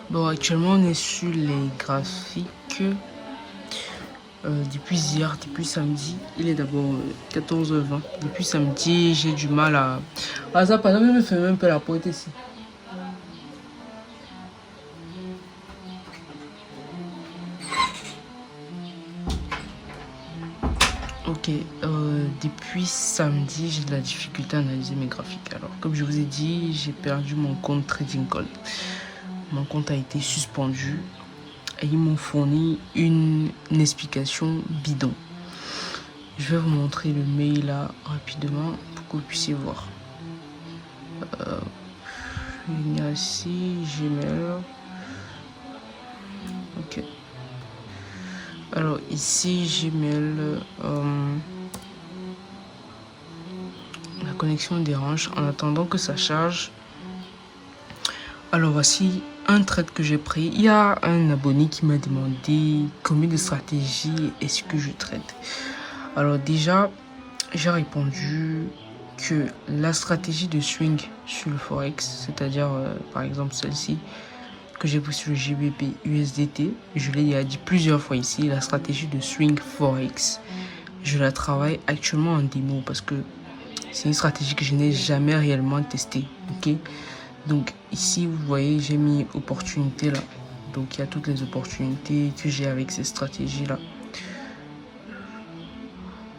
Bon, actuellement, on est sur les graphiques. Depuis hier, depuis samedi, il est d'abord 14h20. Depuis samedi, j'ai du mal à... Ah, ça, par exemple, je me fais même un peu la porte ici. Ok, depuis samedi, j'ai de la difficulté à analyser mes graphiques. Alors, comme je vous ai dit, j'ai perdu mon compte Trading Gold. Mon compte a été suspendu et ils m'ont fourni une explication bidon. Je vais vous montrer le mail là rapidement pour que vous puissiez voir. Il y a ici Gmail. Ok. Alors ici Gmail. La connexion dérange. En attendant que ça charge. Alors voici un trade que j'ai pris. Il y a un abonné qui m'a demandé combien de stratégies est-ce que je trade. Alors déjà, j'ai répondu que la stratégie de swing sur le Forex, c'est-à-dire par exemple celle-ci que j'ai pris sur le GBP USDT, je l'ai déjà dit plusieurs fois ici, la stratégie de swing Forex, je la travaille actuellement en démo parce que c'est une stratégie que je n'ai jamais réellement testée. Ok, donc ici vous voyez j'ai mis opportunité là, donc il y a toutes les opportunités que j'ai avec ces stratégies là.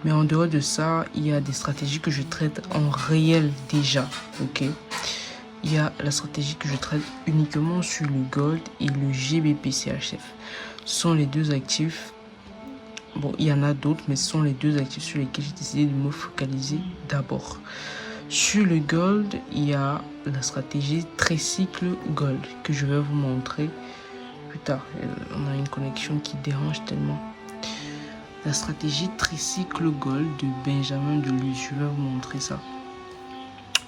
Mais en dehors de ça, il y a des stratégies que je traite en réel déjà, ok. Il y a la stratégie que je traite uniquement sur le Gold et le GBP CHF. Ce sont les deux actifs. Bon, il y en a d'autres, mais ce sont les deux actifs sur lesquels j'ai décidé de me focaliser d'abord. Sur le Gold, il y a la stratégie tricycle Gold que je vais vous montrer plus tard. On a une connexion qui dérange tellement. La stratégie tricycle Gold de Benjamin Deleuze, je vais vous montrer ça.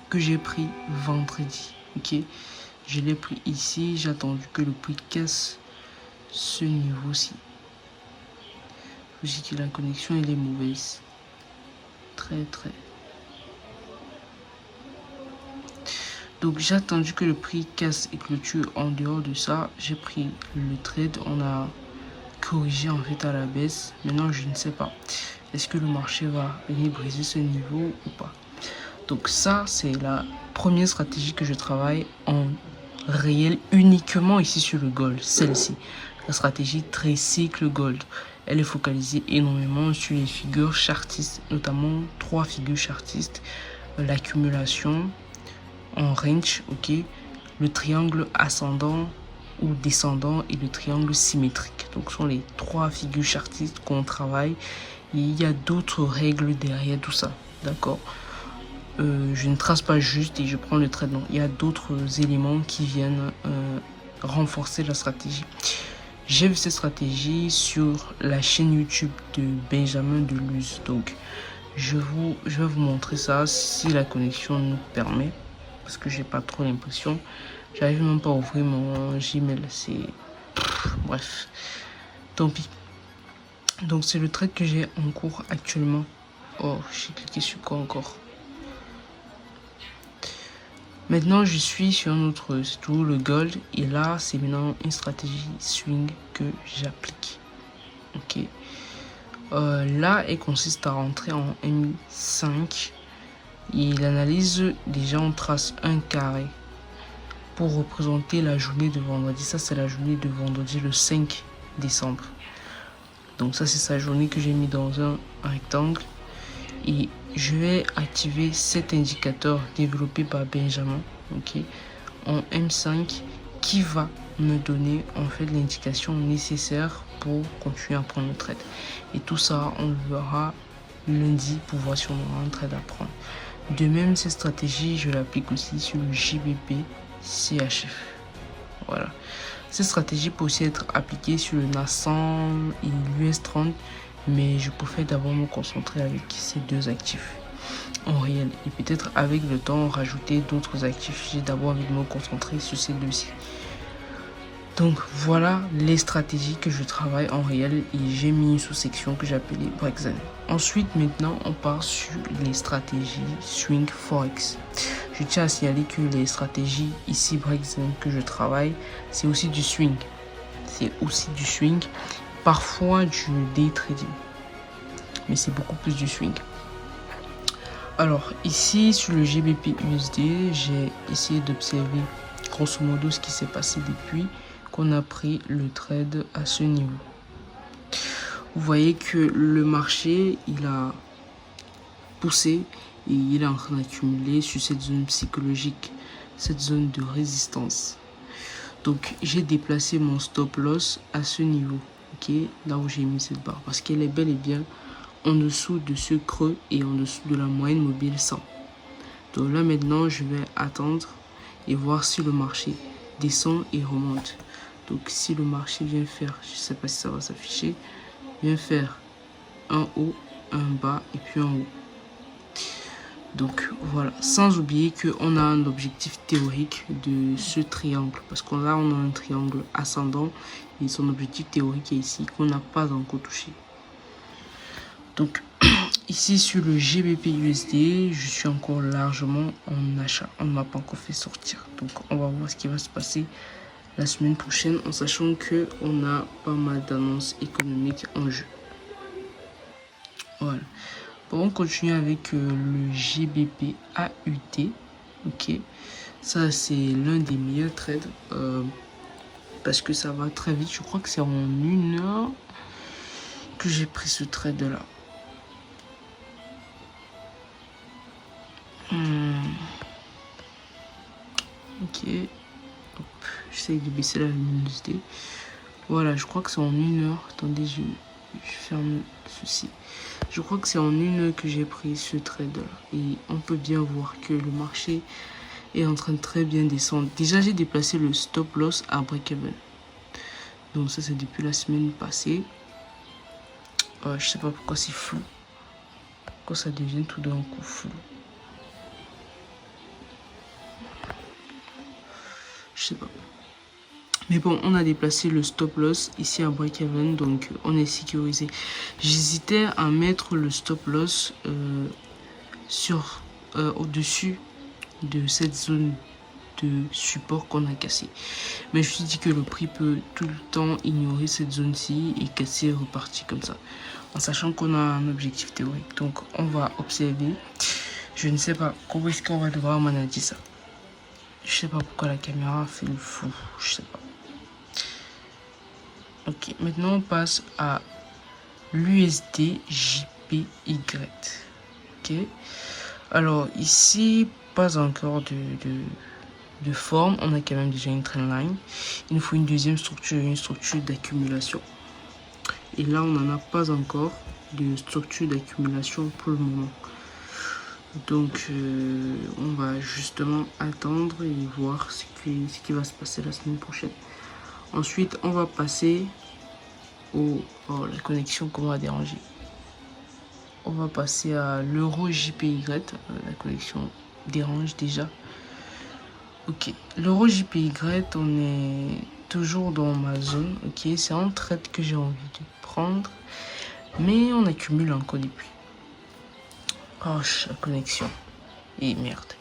Que j'ai pris vendredi. Ok, je l'ai pris ici. J'ai attendu que le prix casse ce niveau-ci. Vous voyez que la connexion elle est mauvaise. Très. Donc j'ai attendu que le prix casse et clôture. En dehors de ça, j'ai pris le trade. On a corrigé en fait à la baisse. Maintenant je ne sais pas. Est-ce que le marché va venir briser ce niveau ou pas? Donc ça c'est la première stratégie que je travaille en réel uniquement ici sur le Gold. Celle-ci, la stratégie tricycle Gold. Elle est focalisée énormément sur les figures chartistes, notamment 3 figures chartistes. L'accumulation en range, ok, le triangle ascendant ou descendant et le triangle symétrique. Donc ce sont les 3 figures chartistes qu'on travaille. Et il y a d'autres règles derrière tout ça, d'accord. Je ne trace pas juste et je prends le trade. Non, il y a d'autres éléments qui viennent renforcer la stratégie. J'ai vu cette stratégie sur la chaîne YouTube de Benjamin Deleuze. Donc, je vais vous montrer ça si la connexion nous permet. Parce que j'ai pas trop l'impression. J'arrive même pas à ouvrir mon Gmail. C'est... Bref. Tant pis. Donc, c'est le trade que j'ai en cours actuellement. Oh, j'ai cliqué sur quoi encore? Maintenant, je suis sur un autre, c'est tout le Gold. Et là, c'est maintenant une stratégie swing que j'applique. Ok. Là, elle consiste à rentrer en M5. Et l'analyse, déjà, on trace un carré pour représenter la journée de vendredi. Ça, c'est la journée de vendredi, le 5 décembre. Donc ça, c'est sa journée que j'ai mis dans un rectangle. Et je vais activer cet indicateur développé par Benjamin, ok, en M5 qui va me donner en fait l'indication nécessaire pour continuer à prendre le trade. Et tout ça, on le verra lundi pour voir si on aura un trade à prendre. De même, cette stratégie, je l'applique aussi sur le GBP CHF. Voilà. Cette stratégie peut aussi être appliquée sur le NAS100 et l'US30. Mais je préfère d'abord me concentrer avec ces deux actifs en réel. Et peut-être avec le temps rajouter d'autres actifs. J'ai d'abord envie de me concentrer sur ces deux-ci. Donc voilà les stratégies que je travaille en réel et j'ai mis une sous-section que j'ai appelée Brexit. Ensuite, maintenant, on part sur les stratégies Swing Forex. Je tiens à signaler que les stratégies ici Brexit que je travaille, c'est aussi du swing. C'est aussi du swing, parfois du day trading, mais c'est beaucoup plus du swing. Alors ici sur le GBP USD, j'ai essayé d'observer grosso modo ce qui s'est passé depuis qu'on a pris le trade à ce niveau. Vous voyez que le marché, il a poussé et il est en train d'accumuler sur cette zone psychologique, cette zone de résistance. Donc j'ai déplacé mon stop loss à ce niveau, ok, là où j'ai mis cette barre, parce qu'elle est bel et bien en dessous de ce creux et en dessous de la moyenne mobile 100. Donc là maintenant je vais attendre et voir si le marché descend et remonte. Donc si le marché vient faire, je ne sais pas si ça va s'afficher, vient faire un haut, un bas et puis un haut. Donc voilà, sans oublier qu'on a un objectif théorique de ce triangle, parce qu'on là on a un triangle ascendant et son objectif théorique est ici qu'on n'a pas encore touché. Donc ici sur le GBP USD, je suis encore largement en achat, on ne m'a pas encore fait sortir. Donc on va voir ce qui va se passer la semaine prochaine en sachant que on a pas mal d'annonces économiques en jeu. Voilà. Bon, on continue avec le GBP AUT. Ok, ça c'est l'un des meilleurs trades parce que ça va très vite. Je crois que c'est en 1 heure que j'ai pris ce trade là. Ok, j'essaie de baisser la luminosité. Voilà, je crois que c'est en 1 heure. Attendez, je ferme ceci. Je crois que c'est en 1 heure que j'ai pris ce trade là. Et on peut bien voir que le marché est en train de très bien descendre. Déjà, j'ai déplacé le stop loss à break-even. Donc ça, c'est depuis la semaine passée. Je sais pas pourquoi c'est flou. Pourquoi ça devient tout d'un coup flou. Je sais pas. Mais bon, on a déplacé le stop loss ici à break-even, donc on est sécurisé. J'hésitais à mettre le stop loss au-dessus de cette zone de support qu'on a cassé. Mais je me suis dit que le prix peut tout le temps ignorer cette zone-ci et casser et repartir comme ça. En sachant qu'on a un objectif théorique. Donc on va observer. Je ne sais pas comment est-ce qu'on va devoir manager ça. Je sais pas pourquoi la caméra fait le fou. Je sais pas. Ok, maintenant on passe à l'USD JPY. Ok. Alors ici, pas encore de forme. On a quand même déjà une trendline. Il nous faut une deuxième structure, une structure d'accumulation. Et là, on n'en a pas encore de structure d'accumulation pour le moment. Donc, on va justement attendre et voir ce qui va se passer la semaine prochaine. Ensuite, on va passer la connexion qu'on va déranger. On va passer à l'euro JPY. La connexion dérange déjà. Ok, l'euro JPY, on est toujours dans ma zone. Ok, c'est un trade que j'ai envie de prendre. Mais on accumule encore depuis. Oh, la connexion. Et merde.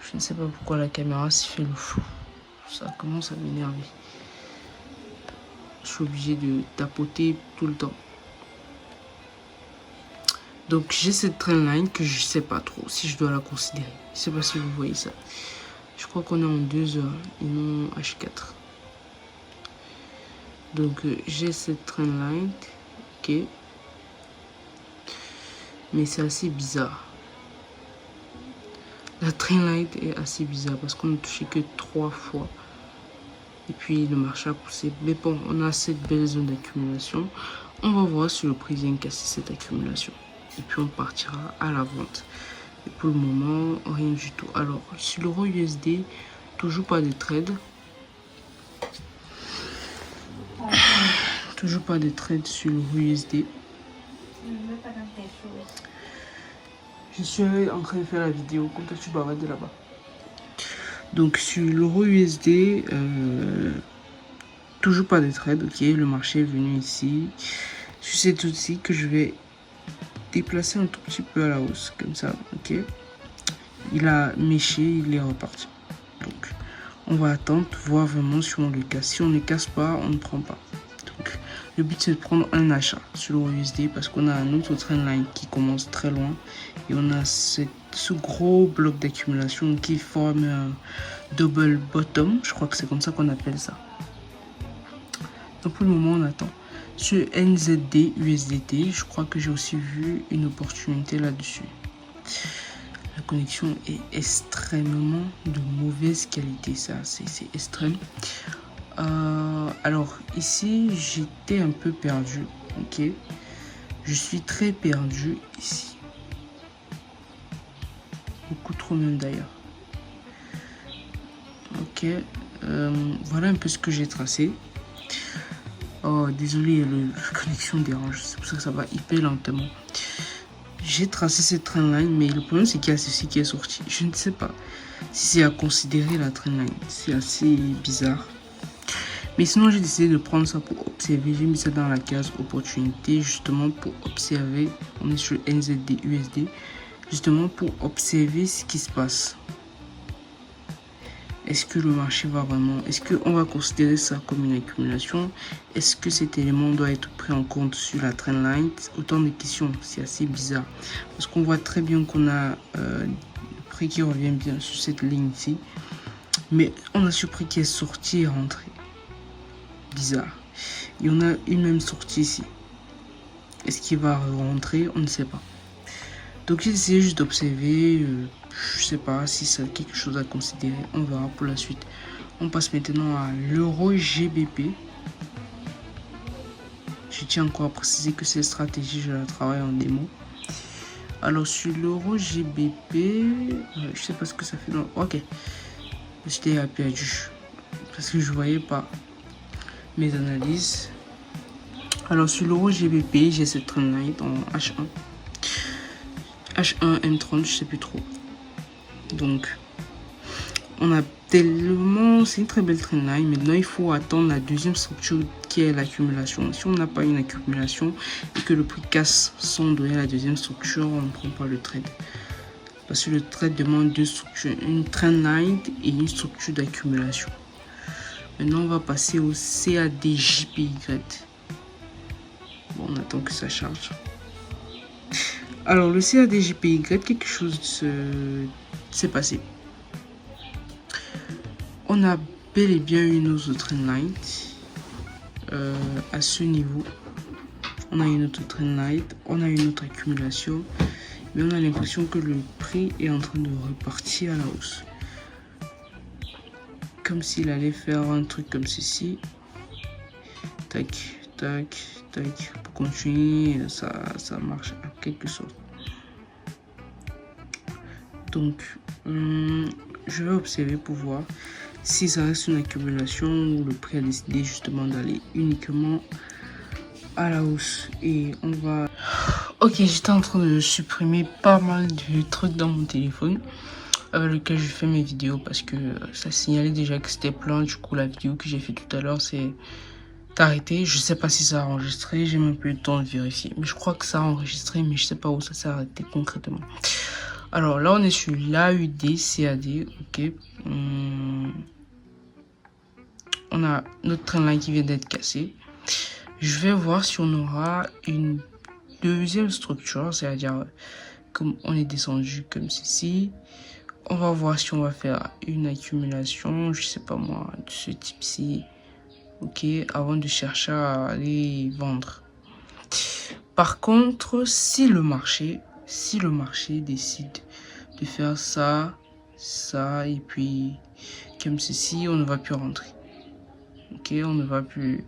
Je ne sais pas pourquoi la caméra s'y fait le flou. Ça commence à m'énerver. Je suis obligé de tapoter tout le temps. Donc j'ai cette trendline que je sais pas trop si je dois la considérer. Je sais pas si vous voyez ça. Je crois qu'on est en 2 heures et non H4. Donc j'ai cette trendline. Ok. Mais c'est assez bizarre. La trendline est assez bizarre parce qu'on n'a touché que 3 fois. Et puis le marché a poussé. Mais bon, on a cette belle zone d'accumulation. On va voir si le prix vient casser cette accumulation. Et puis on partira à la vente. Et pour le moment, rien du tout. Alors, sur l'euro USD, toujours pas de trade. Toujours pas de trade sur l'euro USD. Je suis en train de faire la vidéo. Comme toi, tu bavardes là-bas. Donc sur l'euro USD, toujours pas de trade. Ok, le marché est venu ici. Sur cet outil que je vais déplacer un tout petit peu à la hausse, comme ça. Ok, il a méché, il est reparti. Donc on va attendre, voir vraiment si on le casse. Si on ne casse pas, on ne prend pas. Donc le but c'est de prendre un achat sur l'euro USD parce qu'on a un autre trendline qui commence très loin et on a ce gros bloc d'accumulation qui forme un double bottom. Je crois que c'est comme ça qu'on appelle ça. Donc pour le moment on attend. Sur NZD USDT, je crois que j'ai aussi vu une opportunité là-dessus. La connexion est extrêmement de mauvaise qualité, ça c'est extrême. Alors ici j'étais un peu perdu. Ok, je suis très perdu ici, beaucoup trop même d'ailleurs. Ok, voilà un peu ce que j'ai tracé. Oh désolé, la connexion dérange, c'est pour ça que ça va hyper lentement. J'ai tracé cette trendline, mais le problème c'est qu'il y a ceci qui est sorti. Je ne sais pas si c'est à considérer la trendline, c'est assez bizarre. Mais sinon j'ai décidé de prendre ça pour observer. J'ai mis ça dans la case opportunité justement pour observer. On est sur NZD USD, justement pour observer ce qui se passe. Est-ce que le marché va vraiment, est-ce qu'on va considérer ça comme une accumulation? Est-ce que cet élément doit être pris en compte sur la trendline? Autant de questions, c'est assez bizarre. Parce qu'on voit très bien qu'on a le prix qui revient bien sur cette ligne ici. Mais on a ce prix qui est sorti et rentré. Bizarre. Et on a une même sortie ici. Est-ce qu'il va rentrer? On ne sait pas. Donc j'ai essayé juste d'observer. Je sais pas si c'est quelque chose à considérer. On verra pour la suite. On passe maintenant à l'euro GBP. Je tiens encore à préciser que cette stratégie, je la travaille en démo. Alors sur l'euro GBP, je sais pas ce que ça fait. Non, ok. J'étais perdu parce que je voyais pas mes analyses. Alors sur l'euro GBP, j'ai cette trendline en H1. H1, M30, je sais plus trop. Donc, on a tellement... C'est une très belle trendline. Maintenant, il faut attendre la deuxième structure qui est l'accumulation. Si on n'a pas une accumulation et que le prix casse sans donner la deuxième structure, on ne prend pas le trade. Parce que le trade demande deux structures. Une trendline et une structure d'accumulation. Maintenant, on va passer au CADJPY. Bon, on attend que ça charge. Alors, le CADJPY, quelque chose s'est passé. On a bel et bien une autre trendline à ce niveau. On a une autre trendline, on a une autre accumulation, mais on a l'impression que le prix est en train de repartir à la hausse. Comme s'il allait faire un truc comme ceci. Tac, tac, tac. Pour continuer, ça marche en quelque sorte. Donc, je vais observer pour voir si ça reste une accumulation ou le prix a décidé justement d'aller uniquement à la hausse. Et on va... Ok, j'étais en train de supprimer pas mal de trucs dans mon téléphone avec lequel je fais mes vidéos parce que ça signalait déjà que c'était plein. Du coup, la vidéo que j'ai fait tout à l'heure, c'est arrêté. Je sais pas si ça a enregistré, j'ai même pas eu le temps de vérifier. Mais je crois que ça a enregistré, mais je sais pas où ça s'est arrêté concrètement. Alors là, on est sur l'AUD, CAD, ok. On a notre trendline qui vient d'être cassé. Je vais voir si on aura une deuxième structure, c'est-à-dire comme on est descendu comme ceci. On va voir si on va faire une accumulation, je sais pas moi, de ce type-ci, ok, avant de chercher à aller vendre. Par contre, si le marché décide de faire ça, et puis comme ceci, on ne va plus rentrer. Ok, on ne va plus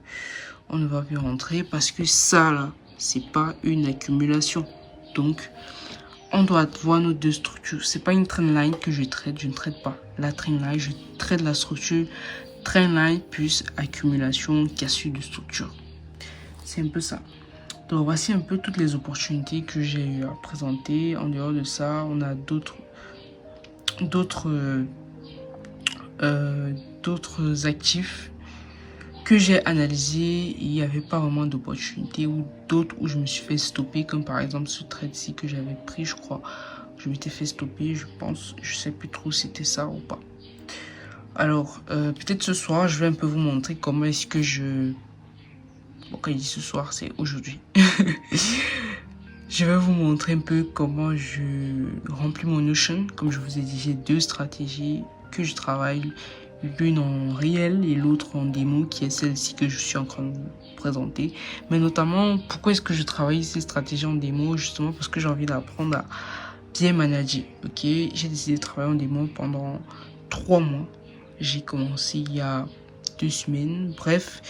rentrer parce que ça là, c'est pas une accumulation. Donc, on doit voir nos deux structures. C'est pas une trendline que je trade, je ne trade pas la trendline, je trade la structure trendline plus accumulation cassure de structure. C'est un peu ça. Donc voici un peu toutes les opportunités que j'ai eu à présenter. En dehors de ça, on a d'autres d'autres actifs que j'ai analysé, il n'y avait pas vraiment d'opportunité, ou d'autres où je me suis fait stopper, comme par exemple ce trade-ci que j'avais pris, je crois. Je m'étais fait stopper, je pense. Je sais plus trop si c'était ça ou pas. Alors, peut-être ce soir, je vais un peu vous montrer comment est-ce que je... Bon, quand il dit ce soir, c'est aujourd'hui. Je vais vous montrer un peu comment je remplis mon Notion. Comme je vous ai dit, j'ai 2 stratégies que je travaille. L'une en réel et l'autre en démo, qui est celle-ci que je suis en train de vous présenter. Mais notamment, pourquoi est-ce que je travaille ces stratégies en démo? Justement parce que j'ai envie d'apprendre à bien manager. Ok, j'ai décidé de travailler en démo pendant 3 mois. J'ai commencé il y a 2 semaines. Bref,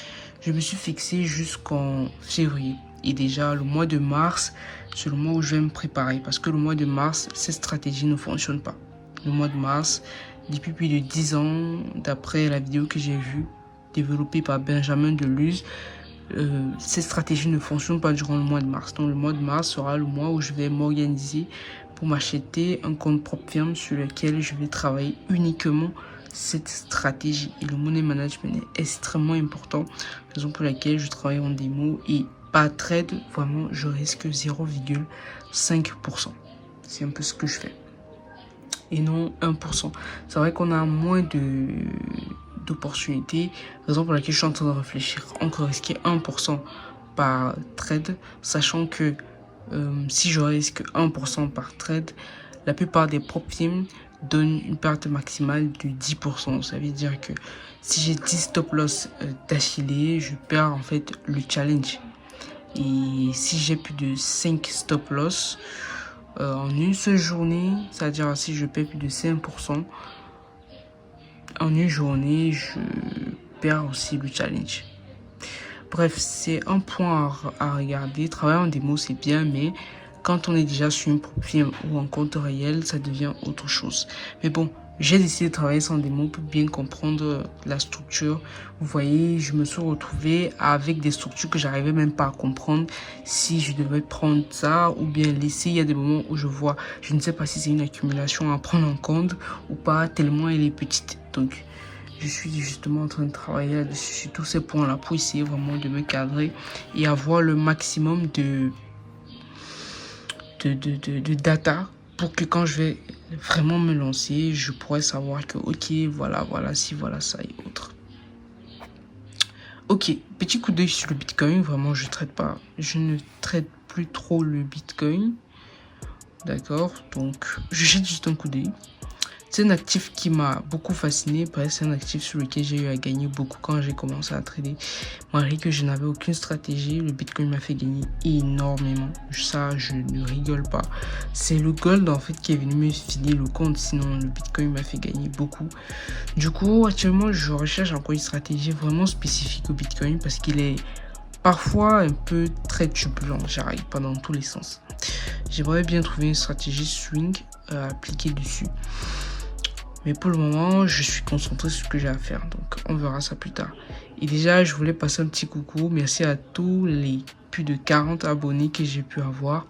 je me suis fixé jusqu'en février. Et déjà, le mois de mars, c'est le mois où je vais me préparer. Parce que le mois de mars, cette stratégie ne fonctionne pas. Le mois de mars, depuis plus de 10 ans, d'après la vidéo que j'ai vue, développée par Benjamin Deleuze, cette stratégie ne fonctionne pas durant le mois de mars. Donc le mois de mars sera le mois où je vais m'organiser pour m'acheter un compte propre firme sur lequel je vais travailler uniquement cette stratégie. Et le money management est extrêmement important, raison pour laquelle je travaille en démo et pas trade, vraiment je risque 0,5%. C'est un peu ce que je fais. Et non 1%. C'est vrai qu'on a moins d'opportunités, raison pour laquelle je suis en train de réfléchir encore risquer 1% par trade, sachant que si je risque 1% par trade, la plupart des prop firms donnent une perte maximale de 10%. Ça veut dire que si j'ai 10 stop loss d'affilée, je perds en fait le challenge. Et si j'ai plus de 5 stop loss en une seule journée, c'est-à-dire si je perds plus de 5%, en une journée, je perds aussi le challenge. Bref, c'est un point à regarder. Travailler en démo, c'est bien, mais quand on est déjà sur une firme ou en compte réel, ça devient autre chose. Mais bon, j'ai décidé de travailler sans démo pour bien comprendre la structure. Vous voyez, je me suis retrouvé avec des structures que j'arrivais même pas à comprendre si je devais prendre ça ou bien laisser. Il y a des moments où je vois, je ne sais pas si c'est une accumulation à prendre en compte ou pas, tellement elle est petite. Donc, je suis justement en train de travailler là-dessus, sur tous ces points-là, pour essayer vraiment de me cadrer et avoir le maximum de data pour que quand je vais vraiment me lancer, je pourrais savoir que ok, voilà ci, voilà ça et autres. Ok, petit coup d'œil sur le Bitcoin. Vraiment, je ne traite plus trop le Bitcoin. D'accord, donc je jette juste un coup d'œil. C'est un actif qui m'a beaucoup fasciné, parce que c'est un actif sur lequel j'ai eu à gagner beaucoup quand j'ai commencé à trader. Malgré que je n'avais aucune stratégie, le Bitcoin m'a fait gagner énormément. Ça, je ne rigole pas. C'est le gold en fait qui est venu me filer le compte, sinon le Bitcoin m'a fait gagner beaucoup. Du coup, actuellement, je recherche encore une stratégie vraiment spécifique au Bitcoin parce qu'il est parfois un peu très turbulent. J'arrive pas dans tous les sens. J'aimerais bien trouver une stratégie swing à appliquer dessus. Mais pour le moment, je suis concentré sur ce que j'ai à faire. Donc, on verra ça plus tard. Et déjà, je voulais passer un petit coucou. Merci à tous les plus de 40 abonnés que j'ai pu avoir.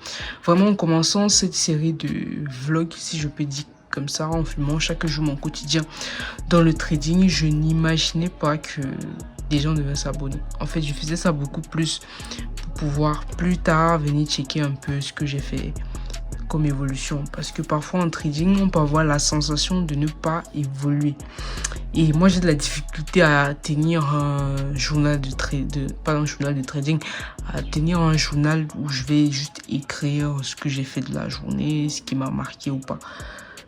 Vraiment, en commençant cette série de vlogs, si je peux dire comme ça, en filmant chaque jour mon quotidien dans le trading, je n'imaginais pas que des gens devaient s'abonner. En fait, je faisais ça beaucoup plus pour pouvoir plus tard venir checker un peu ce que j'ai fait comme évolution, parce que parfois en trading on peut avoir la sensation de ne pas évoluer et moi j'ai de la difficulté à tenir un journal de trading, à tenir un journal où je vais juste écrire ce que j'ai fait de la journée, ce qui m'a marqué ou pas.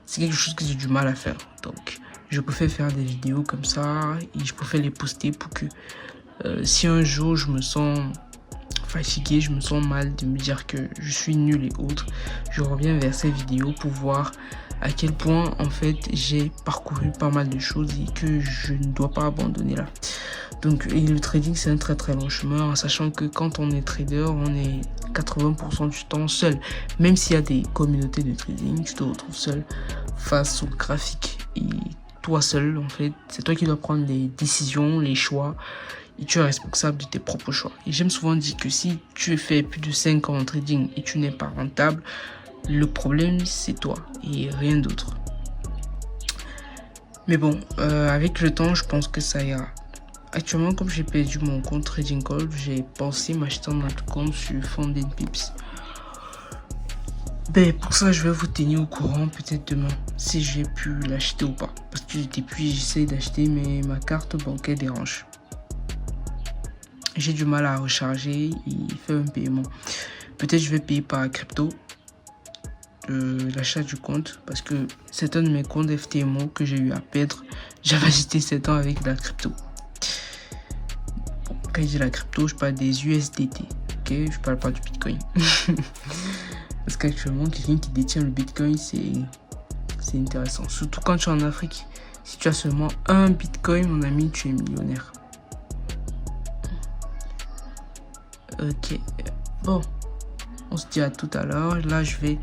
C'est quelque chose que j'ai du mal à faire, donc je préfère faire des vidéos comme ça et je préfère les poster pour que si un jour je me sens fatigué, je me sens mal de me dire que je suis nul et autres, je reviens vers ces vidéos pour voir à quel point en fait j'ai parcouru pas mal de choses et que je ne dois pas abandonner là. Donc le trading c'est un très long chemin, en sachant que quand on est trader, on est 80% du temps seul. Même s'il y a des communautés de trading, tu te retrouves seul face au graphique et toi seul en fait, c'est toi qui dois prendre les décisions, les choix. Et tu es responsable de tes propres choix. Et j'aime souvent dire que si tu fais plus de 5 ans en trading et tu n'es pas rentable, le problème c'est toi et rien d'autre. Mais bon, avec le temps, je pense que ça ira. Actuellement, comme j'ai perdu mon compte Trading Gold, j'ai pensé m'acheter un autre compte sur Founding Pips. Ben, pour ça, je vais vous tenir au courant peut-être demain si j'ai pu l'acheter ou pas. Parce que depuis, j'essaie d'acheter, mais ma carte bancaire dérange. J'ai du mal à recharger, il fait un paiement. Peut-être je vais payer par crypto l'achat du compte parce que c'est un de mes comptes FTMO que j'ai eu à perdre. J'avais acheté 7 ans avec la crypto. Quand je dis la crypto, je parle des USDT. Ok, je parle pas du Bitcoin. Parce qu'actuellement, quelqu'un qui détient le Bitcoin, c'est intéressant. Surtout quand tu es en Afrique. Si tu as seulement un Bitcoin, mon ami, tu es millionnaire. Ok. Bon. On se dit à tout à l'heure. Là, je vais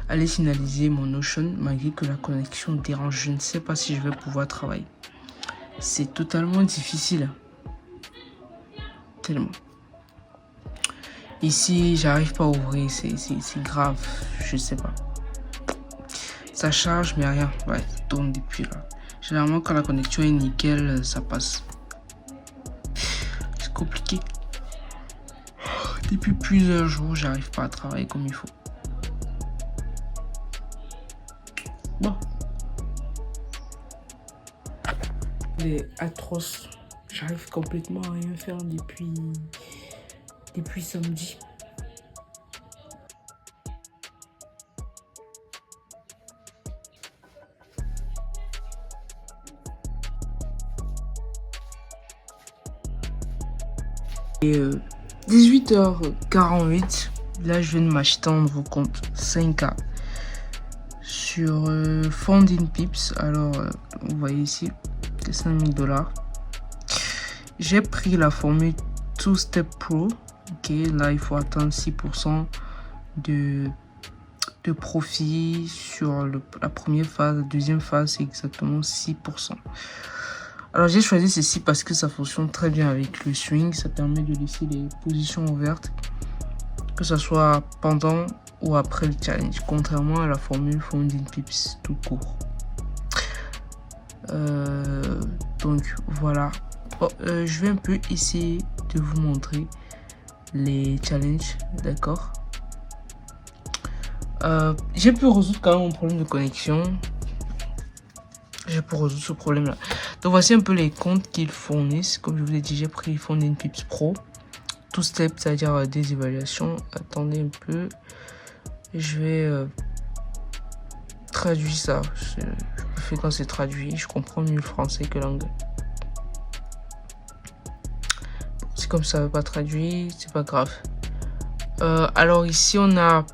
aller finaliser mon Notion. Malgré que la connexion dérange, je ne sais pas si je vais pouvoir travailler. C'est totalement difficile. Tellement. Ici, j'arrive pas à ouvrir. C'est grave. Je sais pas. Ça charge, mais rien. Ouais, ça tourne depuis là. Généralement, quand la connexion est nickel, ça passe. C'est compliqué. Depuis plusieurs jours, j'arrive pas à travailler comme il faut. Bon. C'est atroce. J'arrive complètement à rien faire depuis samedi. Et 18h48, là je viens de m'acheter un nouveau compte 5K sur Founding Pips. Alors vous voyez ici, c'est 5000 $. J'ai pris la formule 2-Step Pro. Ok, là il faut attendre 6% de profit sur la première phase. La deuxième phase, c'est exactement 6%. Alors j'ai choisi ceci parce que ça fonctionne très bien avec le swing. Ça permet de laisser les positions ouvertes, que ce soit pendant ou après le challenge, contrairement à la formule Founding Pips tout court. Donc voilà. Bon, je vais un peu essayer de vous montrer les challenges, d'accord. J'ai pu résoudre quand même mon problème de connexion. J'ai pu résoudre ce problème là. Donc voici un peu les comptes qu'ils fournissent. Comme je vous l'ai dit, j'ai pris Founding Pips Pro 2-Step, c'est-à-dire des évaluations. Attendez un peu, je vais traduire ça. Je fais quand c'est traduit, je comprends mieux le français que l'anglais. C'est comme ça, pas traduit, c'est pas grave. Alors ici on a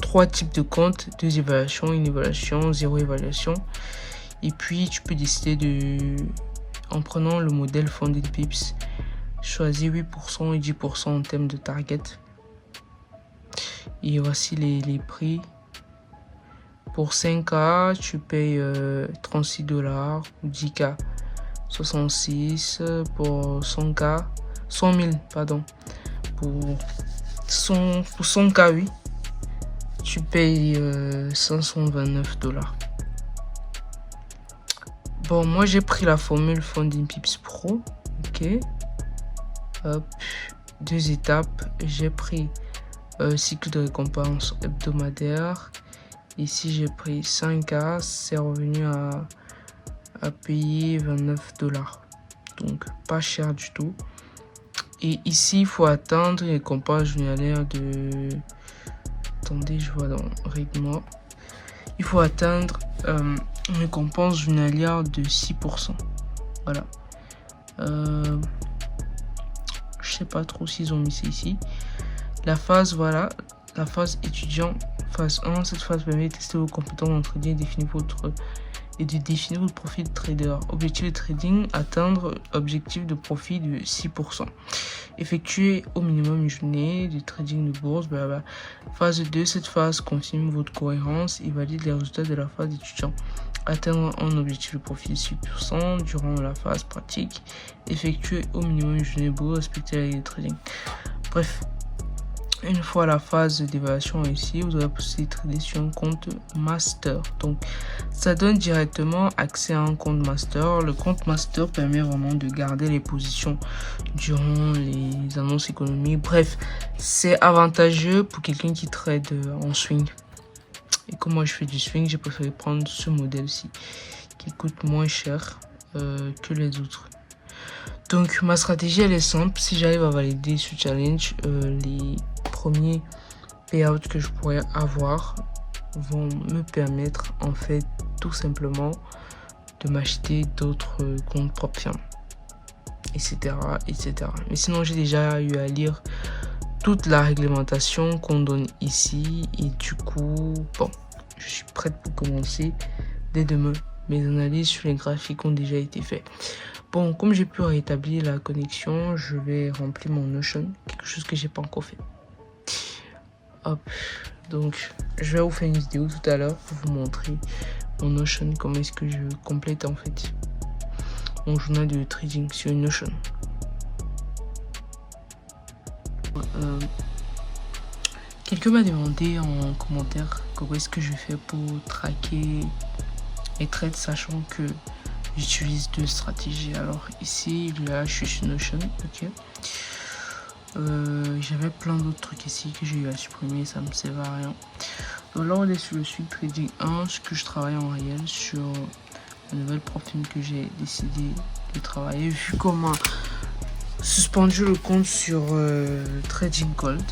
3 types de comptes, 2 évaluations, une évaluation, 0 évaluation. Et puis tu peux décider en prenant le modèle Founding Pips, choisir 8% et 10% en termes de target. Et voici les prix. Pour 5K, tu payes 36 $, ou 10K 66, pour 100K, 100 000, pardon. Pour 100K, oui, tu payes 529 $. Bon, moi j'ai pris la formule Founding Pips Pro. Ok. Hop. 2 étapes. J'ai pris cycle de récompense hebdomadaire. Ici j'ai pris 5K. C'est revenu à payer 29 $. Donc pas cher du tout. Et ici il faut attendre une récompense journalière de... Attendez, je vois dans rythme. Il faut atteindre une récompense journalière de 6%. Voilà. Je sais pas trop s'ils ont mis ça ici. La phase, voilà. La phase étudiant, phase 1. Cette phase permet de tester vos compétences en trading et de définir votre profil de trader. Objectif de trading, atteindre objectif de profit de 6%. Effectuer au minimum une journée de trading de bourse, blablabla. Phase 2, cette phase confirme votre cohérence et valide les résultats de la phase étudiant. Atteindre un objectif de profit de 6% durant la phase pratique. Effectuer au minimum une journée de bourse, respecter la règle de trading. Bref, Une fois la phase d'évaluation ici, vous aurez possibilité de trader sur un compte master. Donc, ça donne directement accès à un compte master. Le compte master permet vraiment de garder les positions durant les annonces économiques. Bref, c'est avantageux pour quelqu'un qui trade en swing. Et comme moi je fais du swing, j'ai préféré prendre ce modèle-ci qui coûte moins cher que les autres. Donc ma stratégie elle est simple. Si j'arrive à valider ce challenge, les premiers payouts que je pourrais avoir vont me permettre en fait tout simplement de m'acheter d'autres comptes propres firmes, etc., etc. Mais sinon j'ai déjà eu à lire toute la réglementation qu'on donne ici et du coup bon, je suis prête pour commencer dès demain. Mes analyses sur les graphiques ont déjà été faites. Bon, comme j'ai pu rétablir la connexion, je vais remplir mon Notion, quelque chose que j'ai pas encore fait. Hop, donc je vais vous faire une vidéo tout à l'heure pour vous montrer mon Notion, comment est-ce que je complète en fait mon journal de trading sur une Notion. Quelqu'un m'a demandé en commentaire comment est-ce que je fais pour traquer les trades, sachant que j'utilise deux stratégies. Alors ici, là, je suis sur Notion, ok. J'avais plein d'autres trucs ici que j'ai eu à supprimer, ça me sert à rien. Donc là, on est sur le Swing Trading 1, ce que je travaille en réel sur la nouvelle profil que j'ai décidé de travailler, vu qu'on m'a suspendu le compte sur Trading Gold.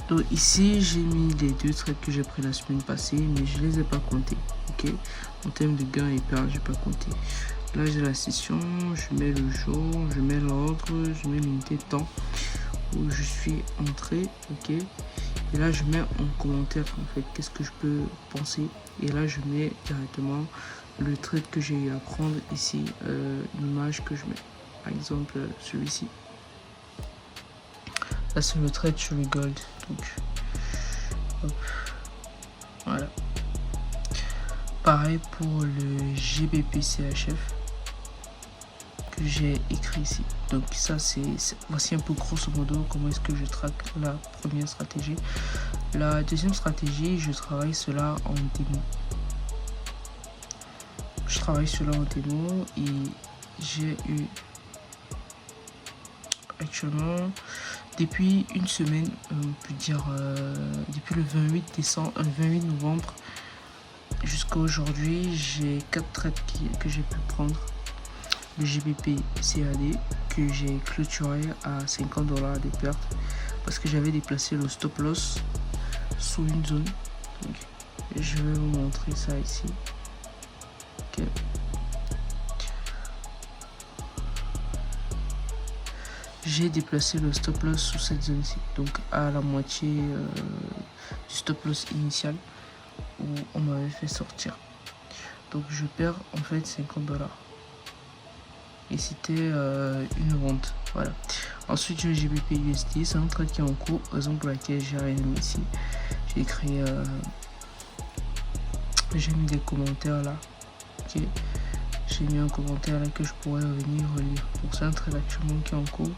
Donc ici, j'ai mis les deux trades que j'ai pris la semaine passée, mais je les ai pas comptés, ok. En termes de gains et pertes, j'ai pas compté. Là, j'ai la session, je mets le jour, je mets l'ordre, je mets l'unité de temps où je suis entré, ok. Et là, je mets en commentaire en fait qu'est-ce que je peux penser. Et là, je mets directement le trade que j'ai eu à prendre ici, l'image que je mets. Par exemple, celui-ci. Là, c'est le trade sur le gold. Donc, hop. Voilà. Pareil pour le GBP CHF que j'ai écrit ici. Donc ça voici un peu grosso modo comment est-ce que je traque la première stratégie. La deuxième stratégie, je travaille cela en démo. Je travaille cela en démo et j'ai eu actuellement depuis une semaine, on peut dire depuis le 28 novembre jusqu'à aujourd'hui, j'ai 4 trades que j'ai pu prendre. Le GBP CAD que j'ai clôturé à $50 de perte parce que j'avais déplacé le stop loss sous une zone. Donc, je vais vous montrer ça ici. Okay. J'ai déplacé le stop loss sous cette zone ci, donc à la moitié du stop loss initial où on m'avait fait sortir. Donc je perds en fait $50 et c'était une vente. Voilà. Ensuite j'ai le GBP USD, c'est un trade qui est en cours, raison pour laquelle j'ai rien mis ici. J'ai écrit j'ai mis des commentaires là. Ok, j'ai mis un commentaire là que je pourrais venir relire. Donc c'est un trade actuellement qui est en cours,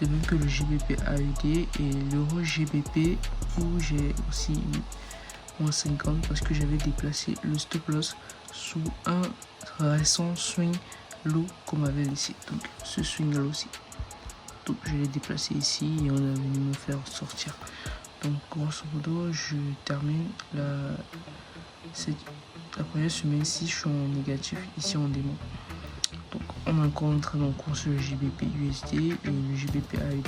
de même que le GBP AUD et l'euro GBP où j'ai aussi mis moins 50 parce que j'avais déplacé le stop loss sous un récent swing low qu'on m'avait laissé. Donc ce swing low aussi, donc je l'ai déplacé ici et on a venu me faire sortir. Donc grosso modo, je termine la première semaine si je suis en négatif ici en démo. Donc on a encore un trade en cours sur le GBP USD et le GBP AUD.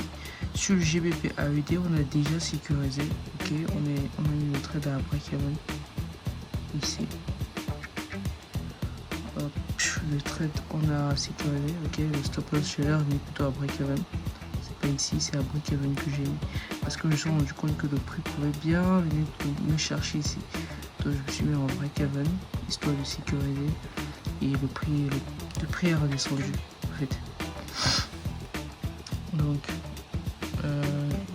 Sur le GBP AUD, on a déjà sécurisé. Ok, on a mis le trade à break-even ici. Hop, le trade on a sécurisé. Ok, le stop loss je l'ai remis plutôt à break-even. C'est pas ici, c'est à break-even que j'ai mis parce que je me suis rendu compte que le prix pouvait bien venir me chercher ici. Donc je me suis mis en break-even histoire de sécuriser et le prix est redescendu en fait. Donc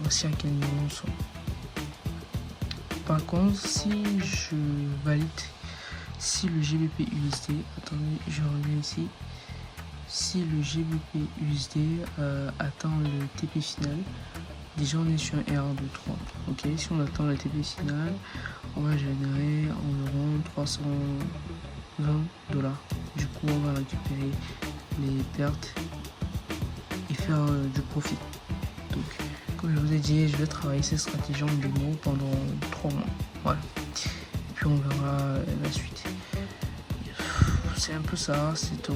voici à quel niveau nous sommes. Par contre, si je valide, si le GBP USD, attendez, je reviens ici. Si le GBP USD atteint le TP final, Déjà, on est sur un R2-3. Ok, si on attend le TP final, on va générer environ 320 $. Du coup, on va récupérer les pertes et faire du profit. Donc, comme je vous ai dit, je vais travailler cette stratégie en démo pendant 3 mois. Voilà. Et puis, on verra la suite. C'est un peu ça, c'est tout.